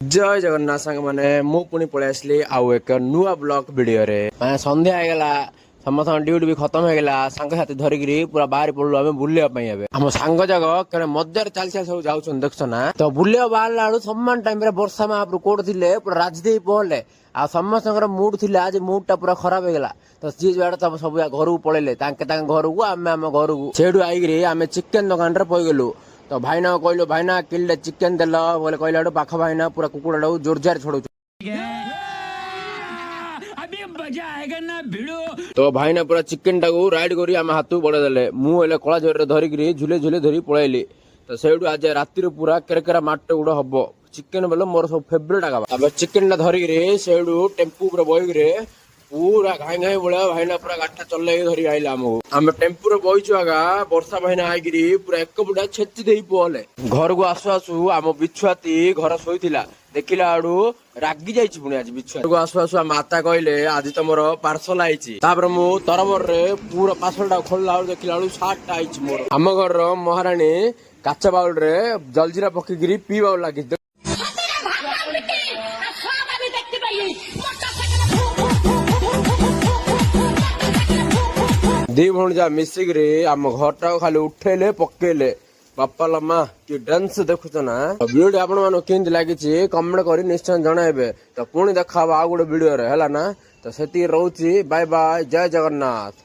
जय जगन्नाथ सांग मैंने मु पुणी पलि आसली आउ एक नुआ ब्लॉग वीडियो रे संध्या होगला समस्त ड्यूटी भी खत्म होगला सांग साथी धरिकी पूरा बाहर पड़ू आम बुलाई आम सांग जग कड़े मजार चल चल सब जाऊन देख ना तो बुलिया बाहर बेलू समान टाइम वर्षा महाप्रभु कोट थे पूरा राजदे पहुंचले आ समस्त मुड थी आज मुड टा पूरा खराब होगला तो जी जुआड़े सब सब घर को पलैले घर को आम आम घर को सेठू आई आम चिकेन दुकान पईगलु तो भाईना कहलु भाईना किले चिकेन देल बोले कहला पाख भाईना पूरा कुकुड़ा जोर जार छोड़ तो भाईना पूरा चिकेन टाक राइड कर आम हाथ बढ़े मुझे कला जोर धरिकी झुले झुले धरी पलैली तो सेठू आज राति पूरा केरकेरा माट गुड़ा हम चिकेन बोले मोर सब फेवरेट आगे चिकेन टा धरिकी सेठू टेम्पू पूरा बहिकी पूरा घाई घाई बोला भाईना पूरा गाड़ी चल धरी आईला आमको आम टेम्पू रे बहीचु आगा वर्षा भाईना आईकि पूरा एक बुढ़ा छेची दे पहले घर को आसु आसु आम बिछुआती घर शोला देखला आड़ू रागी जाइए पुणी आज बिछुआ को आसु आसु माता कहले आज तुम पार्सल आई मु तरबर रे पूरा पार्सल टा खोलला देखला सार्ट आई मोर आम घर महाराणी काचा बाउल रे जलजीरा पकईकि पीवा लगी दी भणजा मिसिक आम घर टा खाली उठेले पकेले बापा लम्मा कि डांस देखुच ना वीडियो आपण मानो केंज लागिछि कमेंट करी निश्चय जणाइबे तो पुणी देखा आउ गोटे वीडियो रे हैला ना तो सेती रहउछि बाय बाय जय जगन्नाथ।